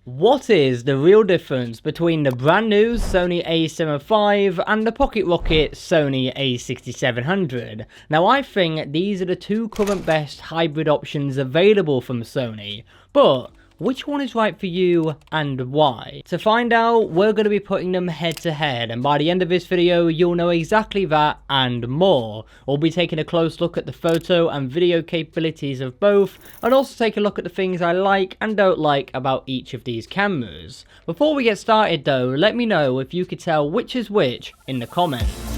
What is the real difference between the brand new Sony A7V and the pocket rocket Sony A6700? Now I think these are the two current best hybrid options available from Sony, but which one is right for you and why? To find out, we're going to be putting them head to head, and by the end of this video you'll know exactly that and more. We'll be taking a close look at the photo and video capabilities of both, and also take a look at the things I like and don't like about each of these cameras. Before we get started though, let me know if you could tell which is which in the comments.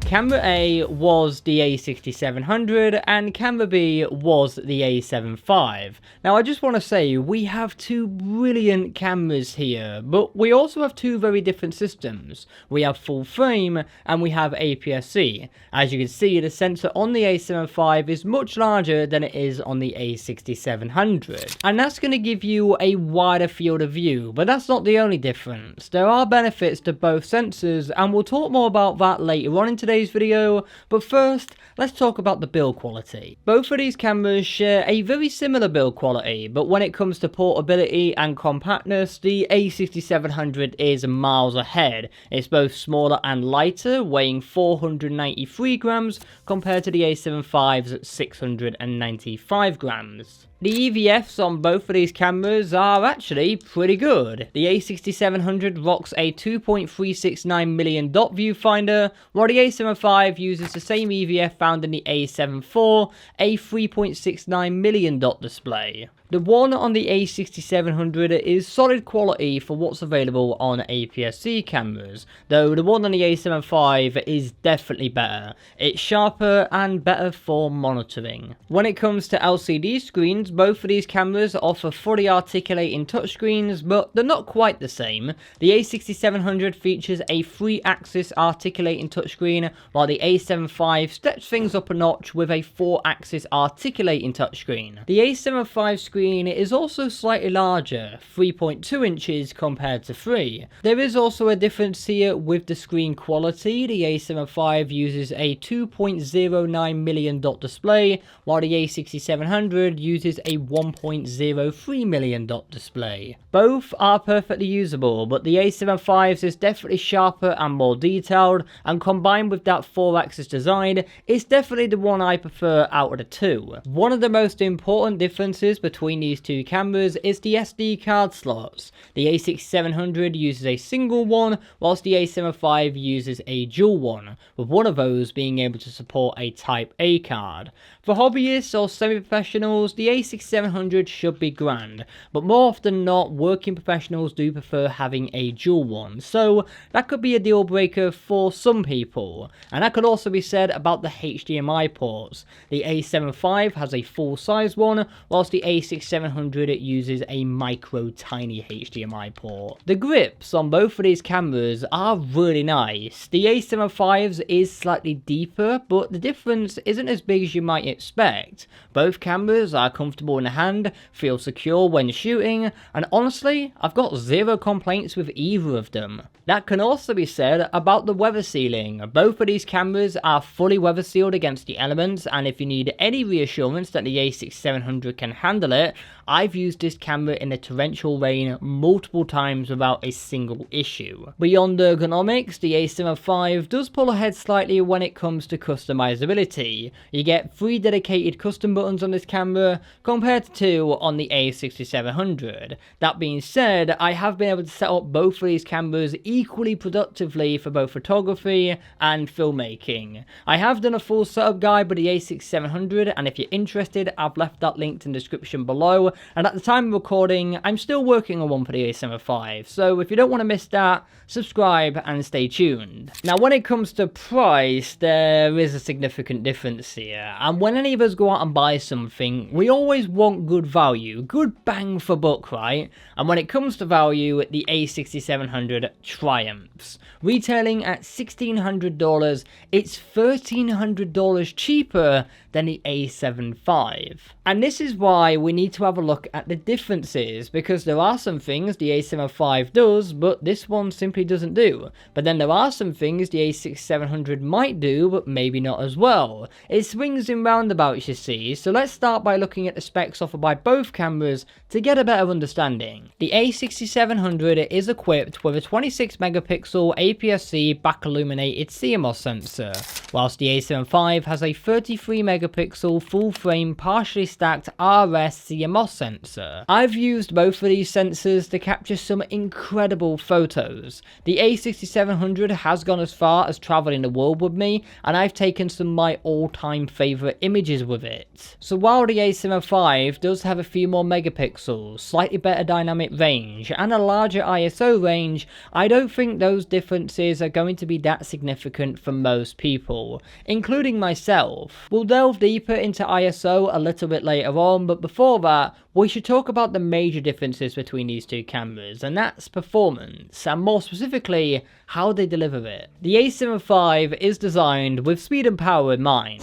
Camera A was the A6700 and camera B was the A7V. Now I just want to say we have two brilliant cameras here, but we also have two very different systems. We have full frame and we have APS-C. As you can see, the sensor on the A7V is much larger than it is on the A6700. And that's going to give you a wider field of view, but that's not the only difference. There are benefits to both sensors and we'll talk more about that later on in today's video, but first let's talk about the build quality. Both of these cameras share a very similar build quality, but when it comes to portability and compactness, the A6700 is miles ahead. It's both smaller and lighter, weighing 493 grams compared to the A7V's 695 grams. The EVFs on both of these cameras are actually pretty good. The A6700 rocks a 2.369 million dot viewfinder, while the A7V uses the same EVF found in the A7 IV, a 3.69 million dot display. The one on the A6700 is solid quality for what's available on APS-C cameras, though the one on the A7V is definitely better. It's sharper and better for monitoring. When it comes to LCD screens, both of these cameras offer fully articulating touchscreens, but they're not quite the same. The A6700 features a 3-axis articulating touchscreen, while the A7V steps things up a notch with a 4-axis articulating touchscreen. The A7V screen is also slightly larger, 3.2 inches compared to 3. There is also a difference here with the screen quality. The A7V uses a 2.09 million dot display, while the A6700 uses a 1.03 million dot display. Both are perfectly usable, but the A7V's is definitely sharper and more detailed, and combined with that 4-axis design, it's definitely the one I prefer out of the two. One of the most important differences between these two cameras is the SD card slots. The A6700 uses a single one, whilst the A7V uses a dual one, with one of those being able to support a Type A card. For hobbyists or semi-professionals, the A6700 should be grand, but more often than not, working professionals do prefer having a dual one, so that could be a deal breaker for some people. And that could also be said about the HDMI ports. The A7V has a full-size one, whilst the A6700 uses a micro tiny HDMI port. The grips on both of these cameras are really nice. The A7V's is slightly deeper, but the difference isn't as big as you might expect. Both cameras are comfortable in the hand, feel secure when shooting, and honestly, I've got zero complaints with either of them. That can also be said about the weather sealing. Both of these cameras are fully weather sealed against the elements, and if you need any reassurance that the A6700 can handle it, I've used this camera in a torrential rain multiple times without a single issue. Beyond ergonomics, the A7V does pull ahead slightly when it comes to customizability. You get 3 dedicated custom buttons on this camera compared to 2 on the A6700. That being said, I have been able to set up both of these cameras equally productively for both photography and filmmaking. I have done a full setup guide with the A6700, and if you're interested, I've left that linked in the description below, and at the time of recording, I'm still working on one for the A7V, so if you don't want to miss that, subscribe and stay tuned. Now when it comes to price, there is a significant difference here, and when any of us go out and buy something, we always want good value, good bang for buck, right? And when it comes to value, the A6700 triumphs. Retailing at $1,600, it's $1,300 cheaper than the A7V. And this is why we need to have a look at the differences, because there are some things the A7V does, but this one simply doesn't do. But then there are some things the A6700 might do, but maybe not as well. It swings in roundabouts, you see, so let's start by looking at the specs offered by both cameras to get a better understanding. The A6700 is equipped with a 26 megapixel APS-C back illuminated CMOS sensor, whilst the A7V has a 33 megapixel full frame partially stacked RS CMOS sensor. I've used both of these sensors to capture some incredible photos. The A6700 has gone as far as traveling the world with me, and I've taken some of my all-time favorite images with it. So while the A7V does have a few more megapixels, slightly better dynamic range, and a larger ISO range, I don't think those differences are going to be that significant for most people, including myself. We'll delve deeper into ISO a little bit later on, but before that, we should talk about the major differences between these two cameras, and that's performance, and more specifically, how they deliver it. The A7V is designed with speed and power in mind.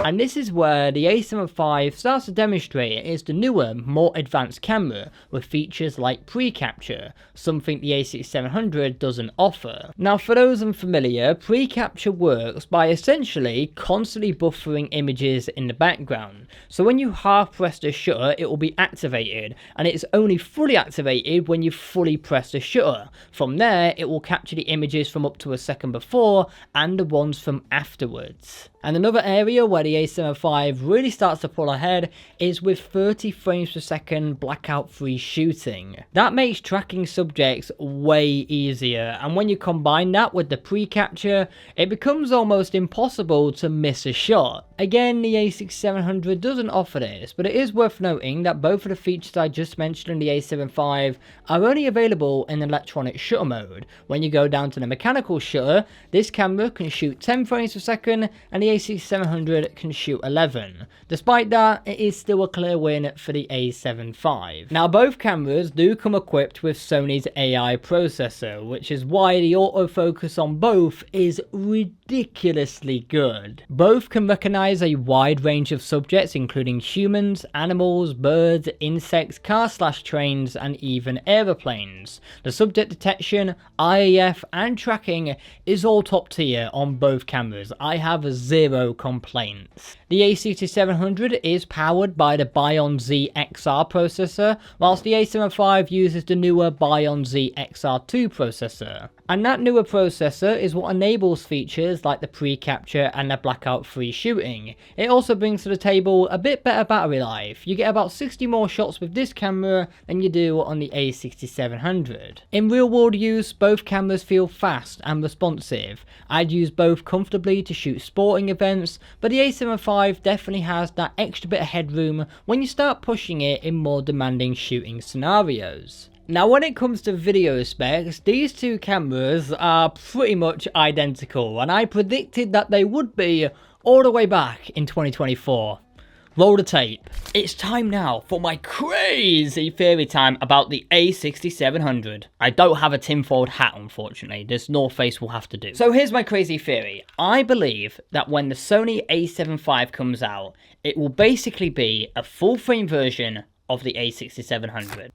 And this is where the A7V starts to demonstrate it is the newer, more advanced camera with features like pre-capture, something the A6700 doesn't offer. Now for those unfamiliar, pre-capture works by essentially constantly buffering images in the background. So when you half press the shutter, it will be activated, and it's only fully activated when you fully press the shutter. From there, it will capture the images from up to a second before and the ones from afterwards. And another area where the A7V really starts to pull ahead is with 30 frames per second blackout free shooting. That makes tracking subjects way easier, and when you combine that with the pre-capture, it becomes almost impossible to miss a shot. Again, the A6700 doesn't offer this, but it is worth noting that both of the features I just mentioned in the A7V are only available in electronic shutter mode. When you go down to the mechanical shutter, this camera can shoot 10 frames per second, and the A6700 can shoot 11. Despite that, it is still a clear win for the A7V. Now both cameras do come equipped with Sony's AI processor, which is why the autofocus on both is ridiculously good. Both can recognize a wide range of subjects including humans, animals, birds, insects, cars/trains, and even aeroplanes. The subject detection, IAF, and tracking is all top tier on both cameras. I have zero complaints. The A6700 is powered by the Bion Z XR processor, whilst the A7V uses the newer Bion Z XR2 processor. And that newer processor is what enables features like the pre-capture and the blackout-free shooting. It also brings to the table a bit better battery life. You get about 60 more shots with this camera than you do on the A6700. In real-world use, both cameras feel fast and responsive. I'd use both comfortably to shoot sporting events, but the A7V definitely has that extra bit of headroom when you start pushing it in more demanding shooting scenarios. Now when it comes to video specs, these two cameras are pretty much identical, and I predicted that they would be all the way back in 2024. Roll the tape. It's time now for my crazy theory time about the A6700. I don't have a tinfoiled hat, unfortunately. This North Face will have to do. So here's my crazy theory. I believe that when the Sony A7V comes out, it will basically be a full frame version of the A6700.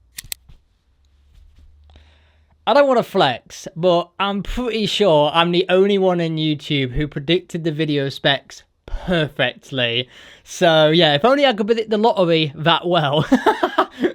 I don't want to flex, but I'm pretty sure I'm the only one on YouTube who predicted the video specs perfectly. So yeah, if only I could predict the lottery that well.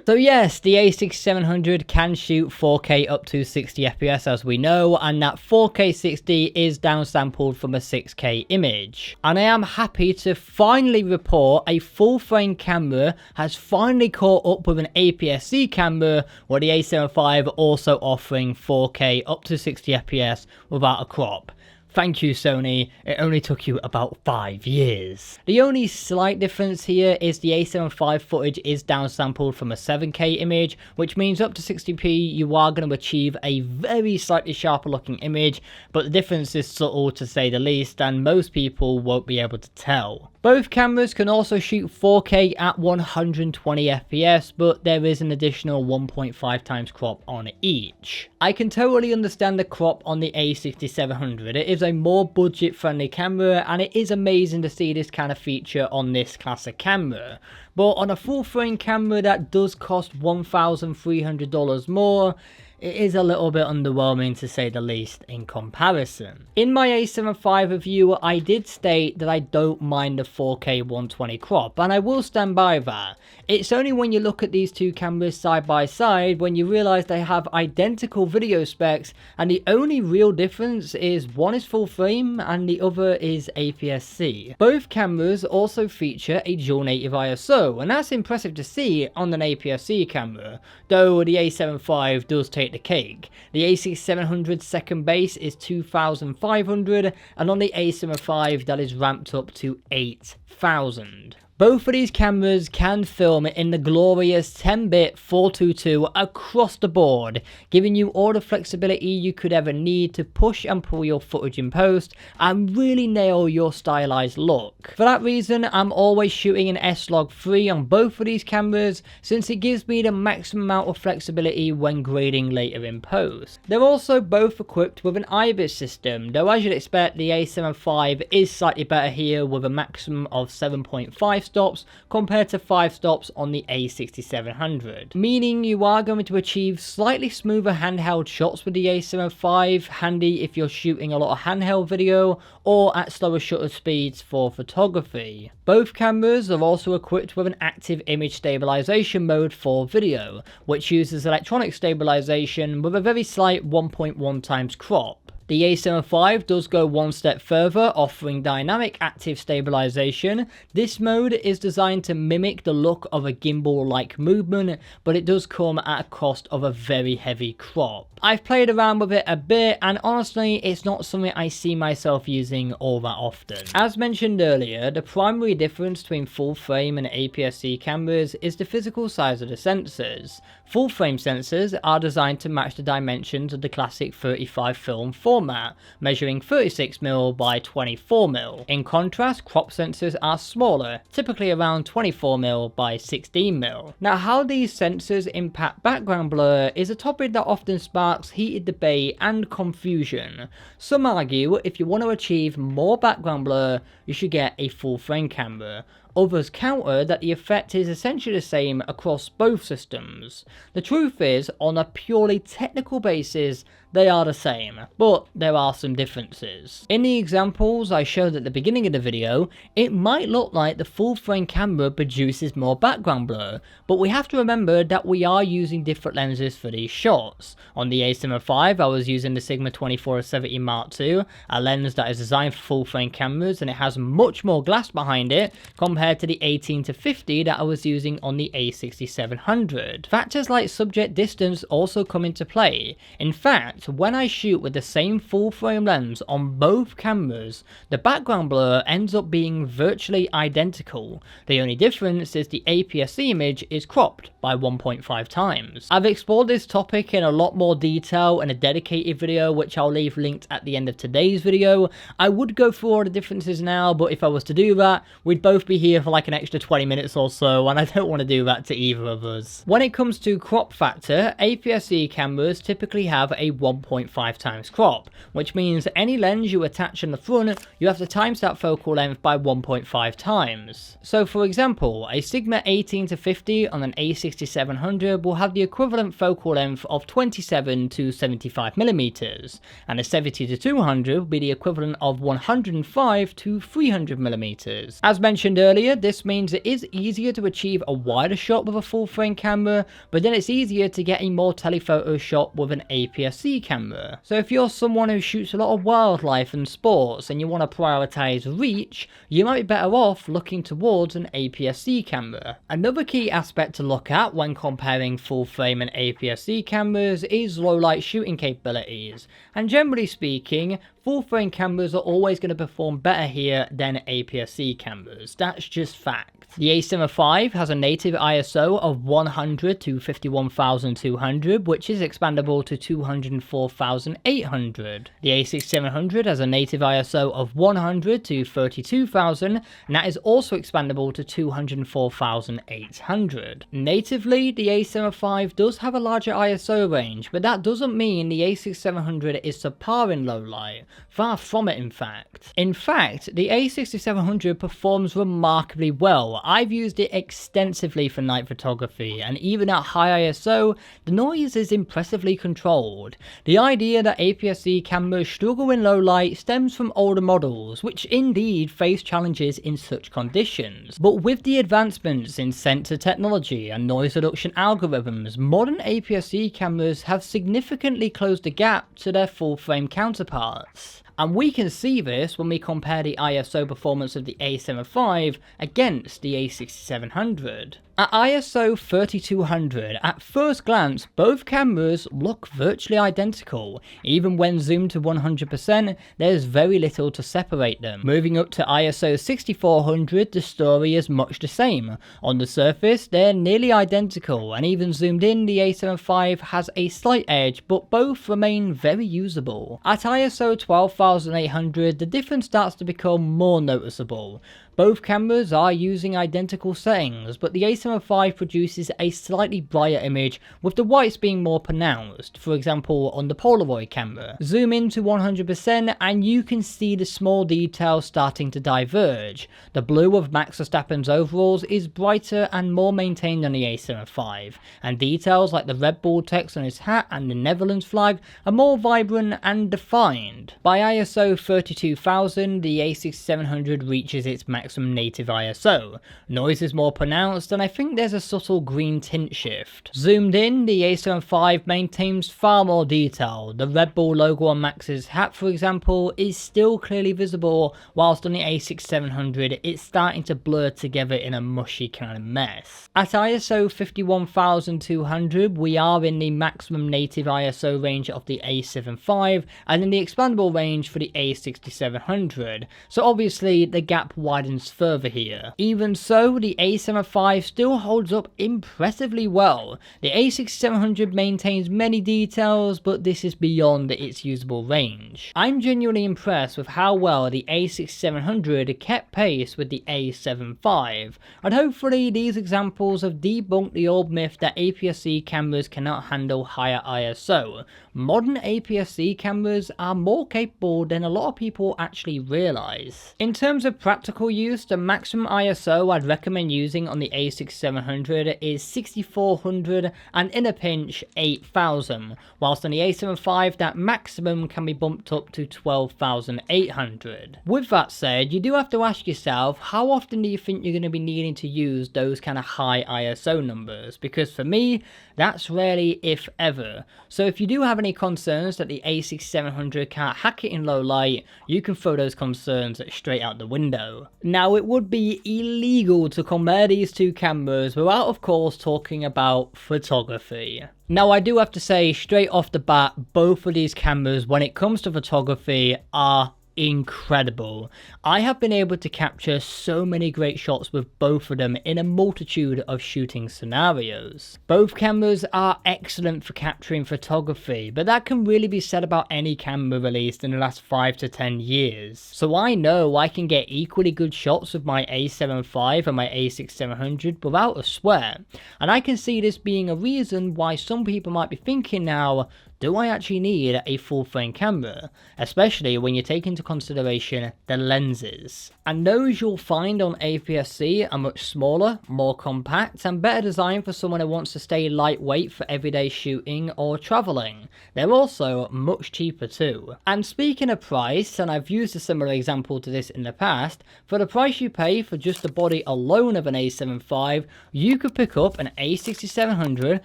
So yes, the A6700 can shoot 4K up to 60 FPS as we know, and that 4K 60 is downsampled from a 6K image. And I am happy to finally report a full frame camera has finally caught up with an APS-C camera, with the A7V also offering 4K up to 60 FPS without a crop. Thank you, Sony. It only took you about 5 years. The only slight difference here is the A7V footage is downsampled from a 7K image, which means up to 60p you are going to achieve a very slightly sharper looking image, but the difference is subtle to say the least, and most people won't be able to tell. Both cameras can also shoot 4K at 120 FPS, but there is an additional 1.5 times crop on each. I can totally understand the crop on the A6700. It is a more budget friendly camera, and it is amazing to see this kind of feature on this class of camera. But on a full frame camera that does cost $1,300 more, it is a little bit underwhelming to say the least in comparison. In my A7V review, I did state that I don't mind the 4K 120 crop, and I will stand by that. It's only when you look at these two cameras side by side when you realise they have identical video specs, and the only real difference is one is full frame and the other is APS-C. Both cameras also feature a dual native ISO, and that's impressive to see on an APS-C camera, though the A7V does take the cake. The A6700 second base is 2,500, and on the A7V that is ramped up to 8,000. Both of these cameras can film in the glorious 10-bit 422 across the board, giving you all the flexibility you could ever need to push and pull your footage in post and really nail your stylized look. For that reason, I'm always shooting an S-Log3 on both of these cameras, since it gives me the maximum amount of flexibility when grading later in post. They're also both equipped with an IBIS system, though as you'd expect, the A7V is slightly better here with a maximum of 7.5 stops compared to 5 stops on the A6700, meaning you are going to achieve slightly smoother handheld shots with the A7V, handy if you're shooting a lot of handheld video or at slower shutter speeds for photography. Both cameras are also equipped with an active image stabilization mode for video, which uses electronic stabilization with a very slight 1.1 times crop. The A7V does go one step further, offering dynamic active stabilization. This mode is designed to mimic the look of a gimbal-like movement, but it does come at a cost of a very heavy crop. I've played around with it a bit, and honestly, it's not something I see myself using all that often. As mentioned earlier, the primary difference between full frame and APS-C cameras is the physical size of the sensors. Full frame sensors are designed to match the dimensions of the classic 35 film format, measuring 36mm by 24mm. In contrast, crop sensors are smaller, typically around 24mm by 16mm. Now, how these sensors impact background blur is a topic that often sparks heated debate and confusion. Some argue if you want to achieve more background blur, you should get a full frame camera. Others counter that the effect is essentially the same across both systems. The truth is, on a purely technical basis, they are the same, but there are some differences. In the examples I showed at the beginning of the video, it might look like the full frame camera produces more background blur, but we have to remember that we are using different lenses for these shots. On the A7V, I was using the Sigma 24-70 Mark II, a lens that is designed for full frame cameras, and it has much more glass behind it compared to the 18-50 that I was using on the A6700. Factors like subject distance also come into play. In fact, when I shoot with the same full frame lens on both cameras, the background blur ends up being virtually identical. The only difference is the APS-C image is cropped by 1.5 times. I've explored this topic in a lot more detail in a dedicated video, which I'll leave linked at the end of today's video. I would go through all the differences now, but if I was to do that, we'd both be here for like an extra 20 minutes or so, and I don't want to do that to either of us. When it comes to crop factor, APS-C cameras typically have a 1.5 times crop, which means any lens you attach on the front, you have to times that focal length by 1.5 times. So for example, a Sigma 18-50 on an A6700 will have the equivalent focal length of 27 to 75mm, and a 70-200 will be the equivalent of 105 to 300mm. As mentioned earlier, this means it is easier to achieve a wider shot with a full frame camera, but then it's easier to get a more telephoto shot with an APS-C camera. So if you're someone who shoots a lot of wildlife and sports and you want to prioritize reach, you might be better off looking towards an APS-C camera. Another key aspect to look at when comparing full frame and APS-C cameras is low light shooting capabilities, and generally speaking, full frame cameras are always going to perform better here than APS-C cameras. That's just fact. The A7V has a native ISO of 100 to 51,200, which is expandable to 204,800. The A6700 has a native ISO of 100 to 32,000, and that is also expandable to 204,800. Natively, the A7V does have a larger ISO range, but that doesn't mean the A6700 is subpar in low light. Far from it, in fact. In fact, the A6700 performs remarkably well. I've used it extensively for night photography, and even at high ISO, the noise is impressively controlled. The idea that APS-C cameras struggle in low light stems from older models, which indeed face challenges in such conditions. But with the advancements in sensor technology and noise reduction algorithms, modern APS-C cameras have significantly closed the gap to their full-frame counterparts. And we can see this when we compare the ISO performance of the A7V against the A6700. At ISO 3200, at first glance, both cameras look virtually identical. Even when zoomed to 100%, there's very little to separate them. Moving up to ISO 6400, the story is much the same. On the surface, they're nearly identical, and even zoomed in, the A7V has a slight edge, but both remain very usable. At ISO 12,800, the difference starts to become more noticeable. Both cameras are using identical settings, but the A7V produces a slightly brighter image, with the whites being more pronounced, for example on the Polaroid camera. Zoom in to 100% and you can see the small details starting to diverge. The blue of Max Verstappen's overalls is brighter and more maintained on the A7V, and details like the Red Bull text on his hat and the Netherlands flag are more vibrant and defined. By ISO 32,000, the A6700 reaches its maximum native ISO. Noise is more pronounced, and I think there's a subtle green tint shift. Zoomed in, the A7V maintains far more detail. The Red Bull logo on Max's hat, for example, is still clearly visible, whilst on the A6700 it's starting to blur together in a mushy kind of mess. At ISO 51,200, we are in the maximum native ISO range of the A7V, and in the expandable range for the A6700, so obviously the gap widens further here. Even so, the A7V still holds up impressively well. The A6700 maintains many details, but this is beyond its usable range. I'm genuinely impressed with how well the A6700 kept pace with the A7V, and hopefully these examples have debunked the old myth that APS-C cameras cannot handle higher ISO. Modern APS-C cameras are more capable than a lot of people actually realise. In terms of practical use, the maximum ISO I'd recommend using on the A6700 is 6400 and in a pinch 8000, whilst on the A7V that maximum can be bumped up to 12,800. With that said, you do have to ask yourself, how often do you think you're going to be needing to use those kind of high ISO numbers? Because for me, that's rarely, if ever. So if you do have any concerns that the A6700 can't hack it in low light, you can throw those concerns straight out the window. Now, it would be illegal to compare these two cameras without, of course, talking about photography. Now, I do have to say straight off the bat, both of these cameras, when it comes to photography, are incredible. I have been able to capture so many great shots with both of them in a multitude of shooting scenarios. Both cameras are excellent for capturing photography, but that can really be said about any camera released in the last 5 to 10 years. So I know I can get equally good shots with my A7V and my A6700 without a swear, and I can see this being a reason why some people might be thinking now, do I actually need a full frame camera? Especially when you take into consideration the lenses. And those you'll find on APS-C are much smaller, more compact, and better designed for someone who wants to stay lightweight for everyday shooting or travelling. They're also much cheaper too. And speaking of price, and I've used a similar example to this in the past, for the price you pay for just the body alone of an A7V, you could pick up an A6700,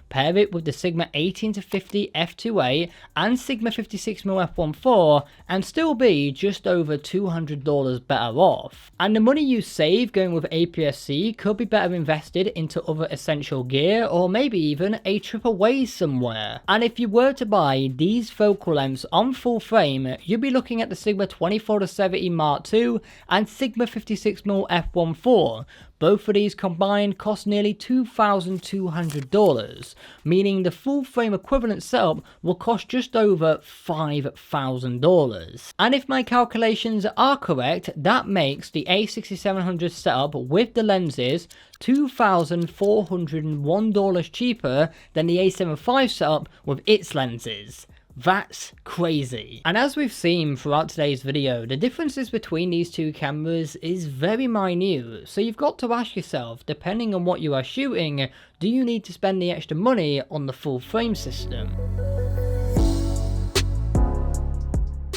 pair it with the Sigma 18-50 f2 f2.8 and Sigma 56mm f1.4 and still be just over $200 better off. And the money you save going with APS-C could be better invested into other essential gear, or maybe even a trip away somewhere. And if you were to buy these focal lengths on full frame, you'd be looking at the Sigma 24-70 Mark II and Sigma 56mm f1.4. Both of these combined cost nearly $2,200, meaning the full frame equivalent setup will cost just over $5,000. And if my calculations are correct, that makes the A6700 setup with the lenses $2,401 cheaper than the A7V setup with its lenses. That's crazy. And as we've seen throughout today's video, the differences between these two cameras is very minute. So you've got to ask yourself, depending on what you are shooting, do you need to spend the extra money on the full frame system?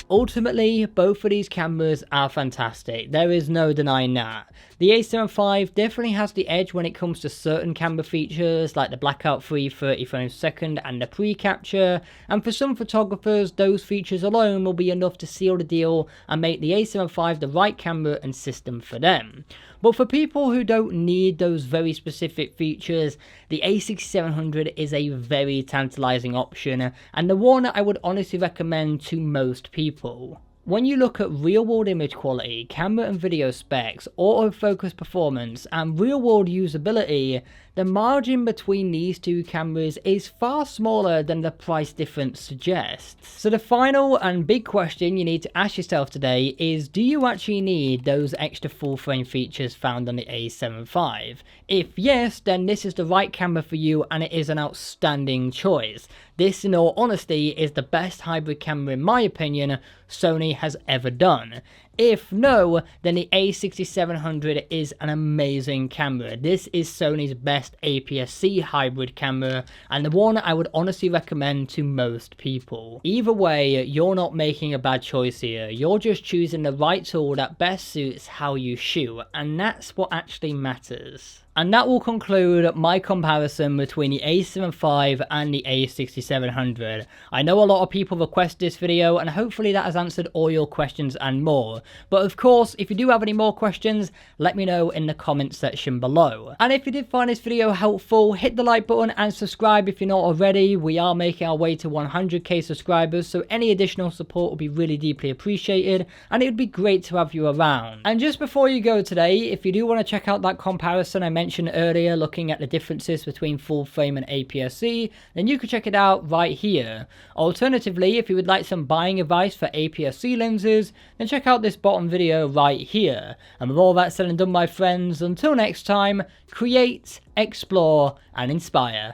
Ultimately, both of these cameras are fantastic, there is no denying that. The A7V definitely has the edge when it comes to certain camera features like the blackout free 30 frames per second and the pre-capture, and for some photographers those features alone will be enough to seal the deal and make the A7V the right camera and system for them. But for people who don't need those very specific features, the A6700 is a very tantalizing option and the one I would honestly recommend to most people. When you look at real-world image quality, camera and video specs, autofocus performance, and real-world usability, the margin between these two cameras is far smaller than the price difference suggests. So the final and big question you need to ask yourself today is, do you actually need those extra full-frame features found on the A7V? If yes, then this is the right camera for you and it is an outstanding choice. This, in all honesty, is the best hybrid camera, in my opinion, Sony has ever done. If no, then the A6700 is an amazing camera. This is Sony's best APS-C hybrid camera and the one I would honestly recommend to most people. Either way, you're not making a bad choice here. You're just choosing the right tool that best suits how you shoot, and that's what actually matters. And that will conclude my comparison between the A7V and the A6700. I know a lot of people request this video and hopefully that has answered all your questions and more. But of course, if you do have any more questions, let me know in the comment section below. And if you did find this video helpful, hit the like button and subscribe if you're not already. We are making our way to 100k subscribers, so any additional support would be really deeply appreciated and it would be great to have you around. And just before you go today, if you do want to check out that comparison I mentioned earlier, looking at the differences between full frame and APS-C, then you can check it out right here. Alternatively, if you would like some buying advice for APS-C lenses, then check out this bottom video right here. And with all that said and done, my friends, until next time, create, explore, and inspire.